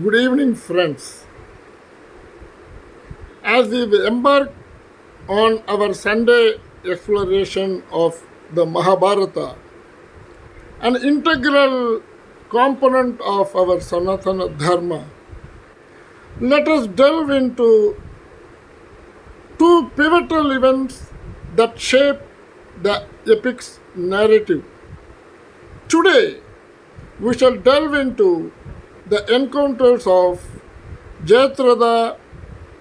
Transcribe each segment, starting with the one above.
Good evening, friends. As we embark on our Sunday exploration of the Mahabharata, an integral component of our sanatana dharma, let us delve into two pivotal events that shape the epic's narrative. Today, we shall delve into the encounters of Jayatratha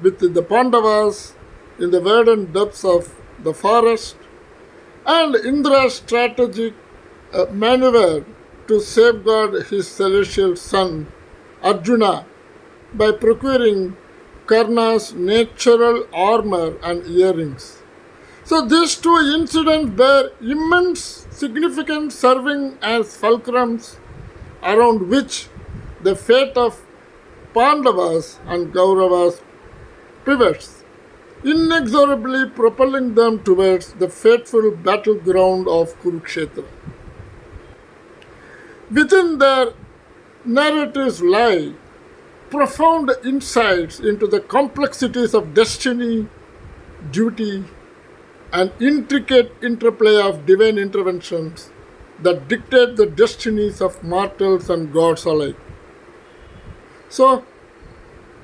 with the Pandavas in the verdant depths of the forest and Indra's strategic maneuver to safeguard his celestial son Arjuna by procuring Karna's natural armor and earrings. So these two incidents bear immense significance, serving as fulcrums around which the fate of Pandavas and Kauravas pivots, inexorably propelling them towards the fateful battleground of Kurukshetra. Within their narratives lie profound insights into the complexities of destiny, duty, and intricate interplay of divine interventions that dictate the destinies of mortals and gods alike. So,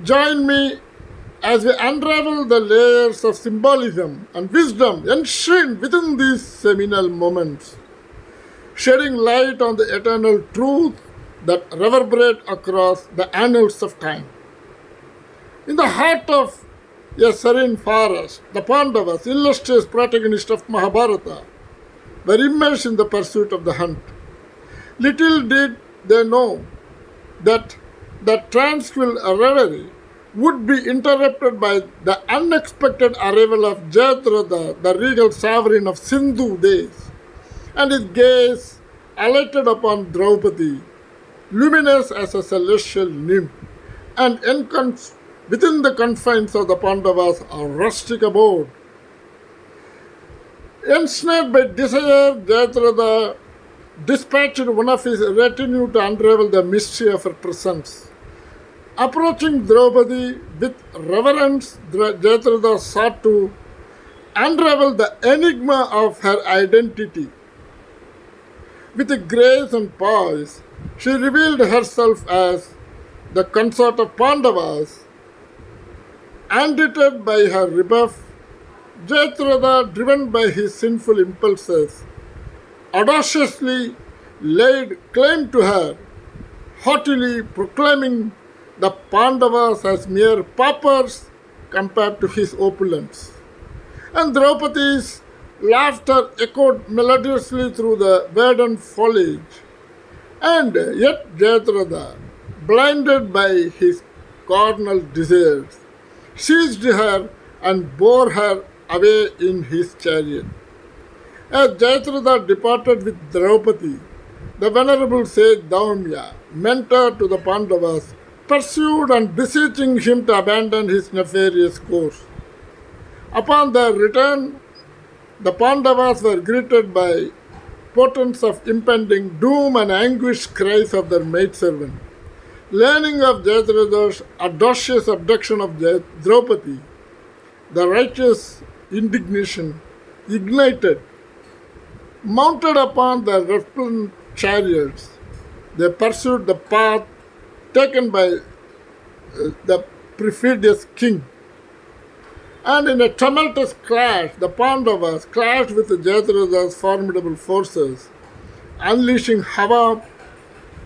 join me as we unravel the layers of symbolism and wisdom enshrined within these seminal moments, shedding light on the eternal truth that reverberate across the annals of time. In the heart of a serene forest, the Pandavas, illustrious protagonists of Mahabharata, were immersed in the pursuit of the hunt. Little did they know that the tranquil reverie would be interrupted by the unexpected arrival of Jayadratha, the regal sovereign of Sindhu days, and his gaze alighted upon Draupadi, luminous as a celestial nymph, and within the confines of the Pandavas, a rustic abode. Ensnared by desire, Jayadratha dispatched one of his retinue to unravel the mystery of her presence. Approaching Draupadi with reverence, Jayadratha sought to unravel the enigma of her identity. With grace and poise, she revealed herself as the consort of Pandavas. Undeterred by her rebuff, Jayadratha, driven by his sinful impulses, audaciously laid claim to her, haughtily proclaiming the Pandavas as mere paupers compared to his opulence. And Draupadi's laughter echoed melodiously through the verdant foliage. And yet Jayadratha, blinded by his carnal desires, seized her and bore her away in his chariot. As Jayadratha departed with Draupadi, the venerable sage Daumya, mentor to the Pandavas, pursued and beseeching him to abandon his nefarious course. Upon their return, the Pandavas were greeted by portents of impending doom and anguished cries of their maidservant. Learning of Jayadratha's audacious abduction of Draupadi, the righteous indignation ignited. Mounted upon their resplendent chariots, they pursued the path taken by the perfidious king. And in a tumultuous clash, the Pandavas clashed with Jayadratha's formidable forces, unleashing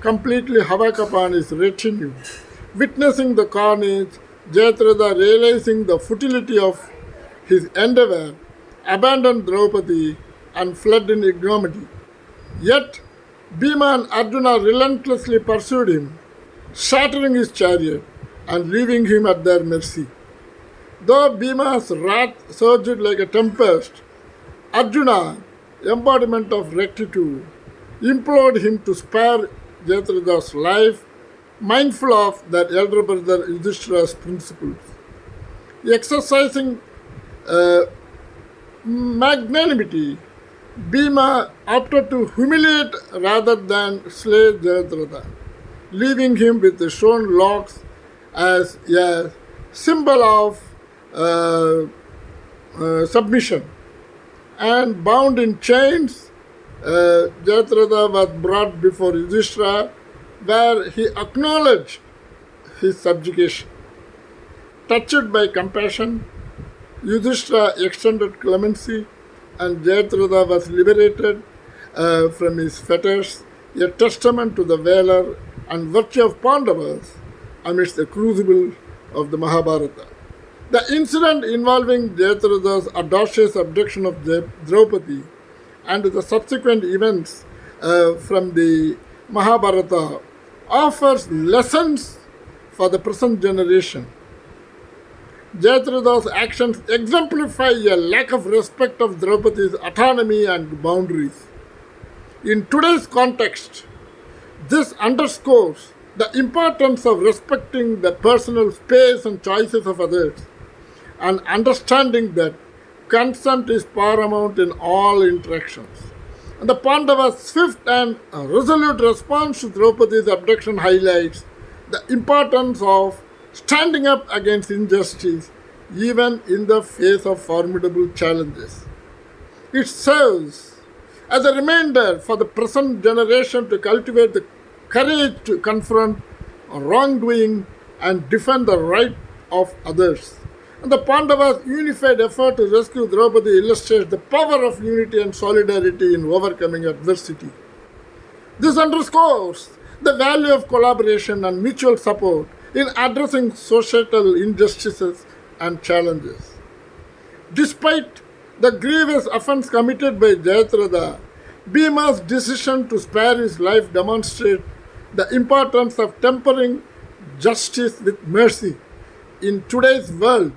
completely havoc upon his retinue. Witnessing the carnage, Jayadratha, realizing the futility of his endeavor, abandoned Draupadi and fled in ignominy. Yet, Bhima and Arjuna relentlessly pursued him, shattering his chariot and leaving him at their mercy. Though Bhima's wrath surged like a tempest, Arjuna, embodiment of rectitude, implored him to spare Jayadratha's life, mindful of their elder brother Yudhishthira's principles. Exercising magnanimity, Bhima opted to humiliate rather than slay Jayadratha, leaving him with the shorn locks as a symbol of uh, submission. And bound in chains, Jayadratha was brought before Yudhishthira, where he acknowledged his subjugation. Touched by compassion, Yudhishthira extended clemency, and Jayadratha was liberated from his fetters, a testament to the valor and virtue of Pandavas amidst the crucible of the Mahabharata. The incident involving Jayadratha's audacious abduction of Draupadi and the subsequent events from the Mahabharata offers lessons for the present generation. Jayadratha's actions exemplify a lack of respect of Draupadi's autonomy and boundaries. In today's context, this underscores the importance of respecting the personal space and choices of others, and understanding that consent is paramount in all interactions. And the Pandavas' swift and resolute response to Draupadi's abduction highlights the importance of standing up against injustice even in the face of formidable challenges. It serves as a reminder for the present generation to cultivate the courage to confront wrongdoing and defend the right of others. And the Pandavas' unified effort to rescue Draupadi illustrates the power of unity and solidarity in overcoming adversity. This underscores the value of collaboration and mutual support in addressing societal injustices and challenges. Despite the grievous offense committed by Jayadratha, Bhima's decision to spare his life demonstrates the importance of tempering justice with mercy. In today's world,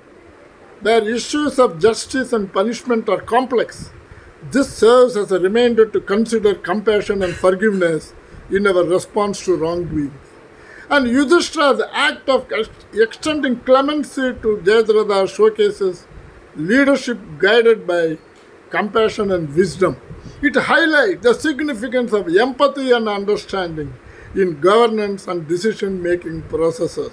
where issues of justice and punishment are complex, this serves as a reminder to consider compassion and forgiveness in our response to wrongdoing. And Yudhishthira's act of extending clemency to Jayadratha showcases leadership guided by compassion and wisdom. It highlights the significance of empathy and understanding in governance and decision making processes.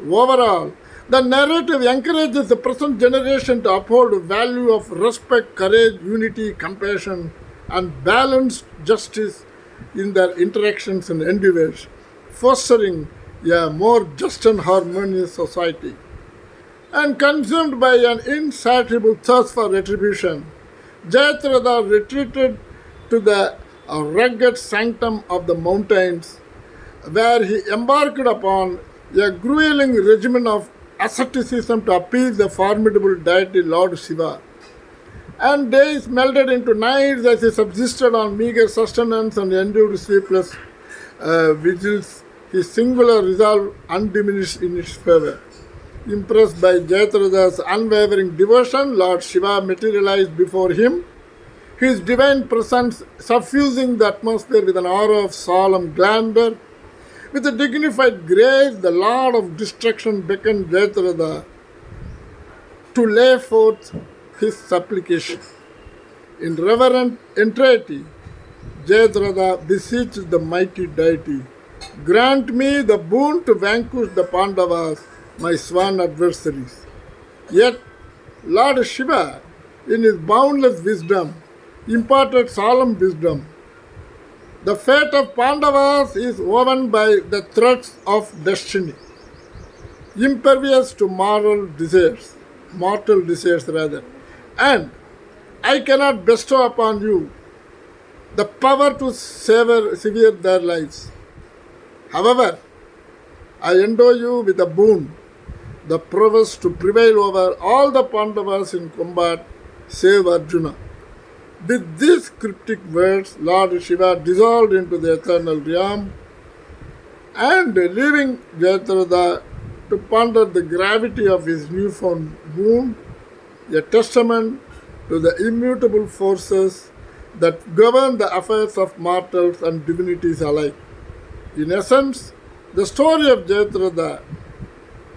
Overall, the narrative encourages the present generation to uphold the value of respect, courage, unity, compassion, and balanced justice in their interactions and endeavors, fostering a more just and harmonious society. And consumed by an insatiable thirst for retribution, Jayadratha retreated to the rugged sanctum of the mountains, where he embarked upon a grueling regimen of asceticism to appease the formidable deity Lord Shiva. And days melted into nights as he subsisted on meager sustenance and endured sleepless vigils, his singular resolve undiminished in its favor. Impressed by Jayadratha's unwavering devotion, Lord Shiva materialized before him, his divine presence suffusing the atmosphere with an aura of solemn grandeur. With a dignified grace, the Lord of Destruction beckoned Jayadratha to lay forth his supplication. In reverent entreaty, Jayadratha beseeched the mighty deity, "Grant me the boon to vanquish the Pandavas, my sworn adversaries." Yet, Lord Shiva, in his boundless wisdom, imparted solemn wisdom. The fate of Pandavas is woven by the threads of destiny, impervious to mortal desires rather, and I cannot bestow upon you the power to sever their lives. However, I endow you with a boon, the prowess to prevail over all the Pandavas in combat, save Arjuna. With these cryptic words, Lord Shiva dissolved into the eternal realm, and leaving Jayadratha to ponder the gravity of his newfound wound, a testament to the immutable forces that govern the affairs of mortals and divinities alike. In essence, the story of Jayadratha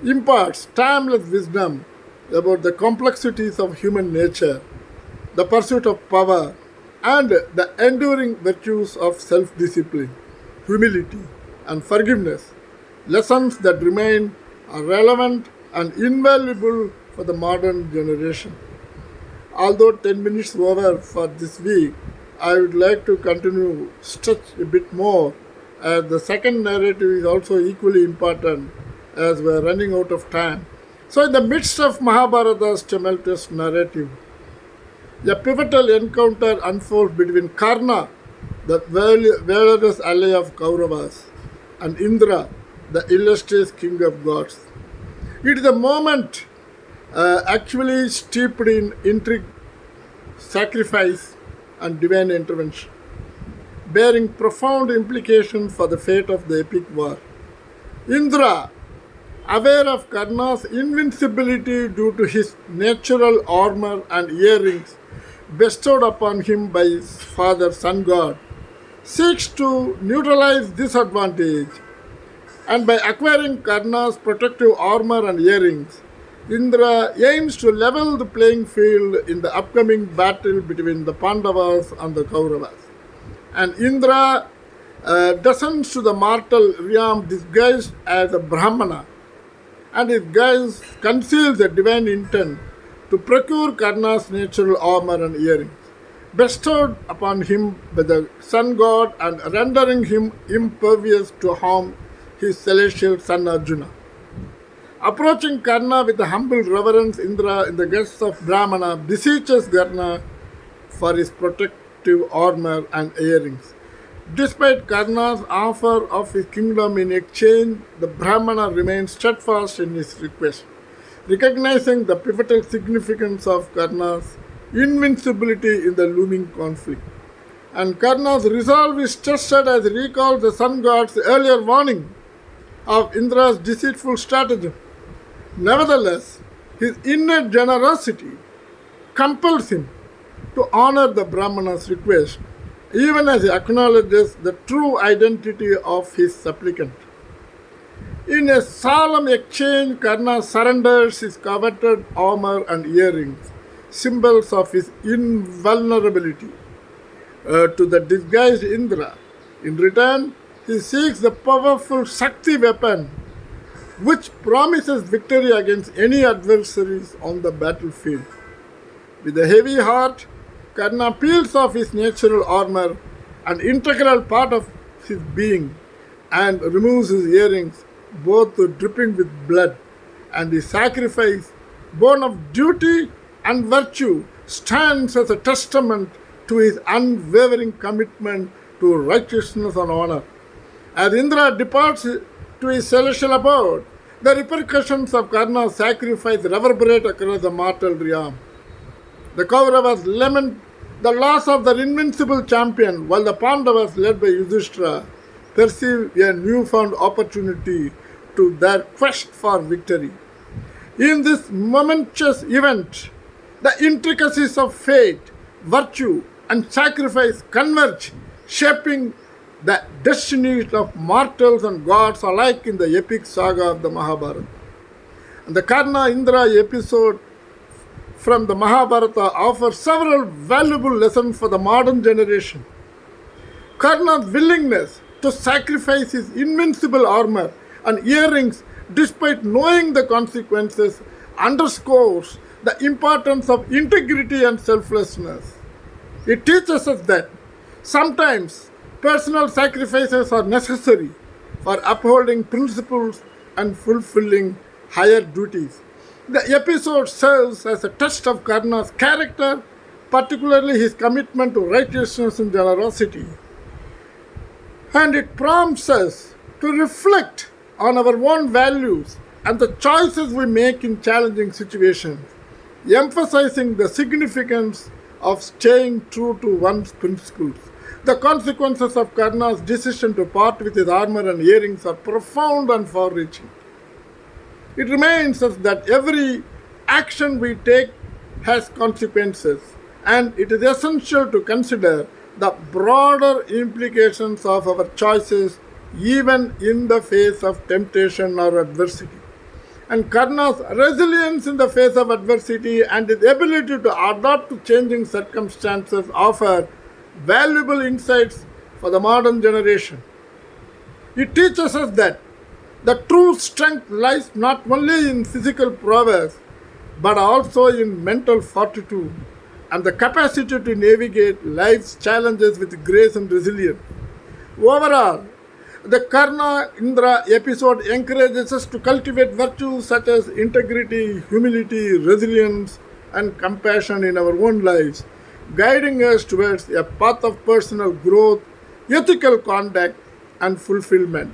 imparts timeless wisdom about the complexities of human nature, the pursuit of power, and the enduring virtues of self discipline, humility, and forgiveness, lessons that remain relevant and invaluable for the modern generation. Although 10 minutes over for this week, I would like to continue stretch a bit more as the second narrative is also equally important as we are running out of time. So in the midst of Mahabharata's tumultuous narrative, a pivotal encounter unfolds between Karna, the valorous ally of Kauravas, and Indra, the illustrious king of gods. It is a moment actually steeped in intrigue, sacrifice, and divine intervention, bearing profound implications for the fate of the epic war. Indra, aware of Karna's invincibility due to his natural armor and earrings bestowed upon him by his father sun god, seeks to neutralize this advantage, and by acquiring Karna's protective armor and earrings, Indra aims to level the playing field in the upcoming battle between the Pandavas and the Kauravas. And Indra descends to the mortal realm disguised as a Brahmana, and his guise conceals a divine intent to procure Karna's natural armor and earrings, bestowed upon him by the sun god and rendering him impervious to harm his celestial son Arjuna. Approaching Karna with a humble reverence, Indra, in the guise of Brahmana, beseeches Karna for his protective armor and earrings. Despite Karna's offer of his kingdom in exchange, the Brahmana remains steadfast in his request, recognizing the pivotal significance of Karna's invincibility in the looming conflict. And Karna's resolve is tested as he recalls the sun god's earlier warning of Indra's deceitful stratagem. Nevertheless, his innate generosity compels him to honor the Brahmana's request, even as he acknowledges the true identity of his supplicant. In a solemn exchange, Karna surrenders his coveted armor and earrings, symbols of his invulnerability, to the disguised Indra. In return, he seeks the powerful Shakti weapon, which promises victory against any adversaries on the battlefield. With a heavy heart, Karna peels off his natural armor, an integral part of his being, and removes his earrings, both dripping with blood, and his sacrifice, born of duty and virtue, stands as a testament to his unwavering commitment to righteousness and honor. As Indra departs to his celestial abode, the repercussions of Karna's sacrifice reverberate across the mortal realm. The Kauravas lament the loss of their invincible champion, while the Pandavas, led by Yudhishthira, perceive a newfound opportunity to their quest for victory. In this momentous event, the intricacies of fate, virtue, and sacrifice converge, shaping the destinies of mortals and gods alike in the epic saga of the Mahabharata. And the Karna Indra episode from the Mahabharata offers several valuable lessons for the modern generation. Karna's willingness to sacrifice his invincible armor and earrings despite knowing the consequences underscores the importance of integrity and selflessness. It teaches us that sometimes personal sacrifices are necessary for upholding principles and fulfilling higher duties. The episode serves as a test of Karna's character, particularly his commitment to righteousness and generosity. And it prompts us to reflect on our own values and the choices we make in challenging situations, emphasizing the significance of staying true to one's principles. The consequences of Karna's decision to part with his armor and earrings are profound and far-reaching. It reminds us that every action we take has consequences, and it is essential to consider the broader implications of our choices even in the face of temptation or adversity. And Karna's resilience in the face of adversity and his ability to adapt to changing circumstances offer valuable insights for the modern generation. It teaches us that the true strength lies not only in physical prowess but also in mental fortitude and the capacity to navigate life's challenges with grace and resilience. Overall, the Karna Indra episode encourages us to cultivate virtues such as integrity, humility, resilience, and compassion in our own lives, guiding us towards a path of personal growth, ethical conduct, and fulfillment.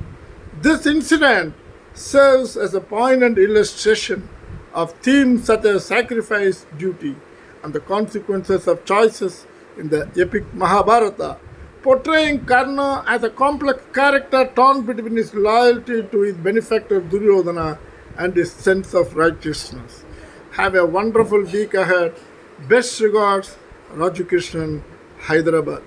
This incident serves as a poignant illustration of themes such as sacrifice, duty, and the consequences of choices in the epic Mahabharata, portraying Karna as a complex character torn between his loyalty to his benefactor Duryodhana and his sense of righteousness. Have a wonderful week ahead. Best regards, Raju Krishnan, Hyderabad.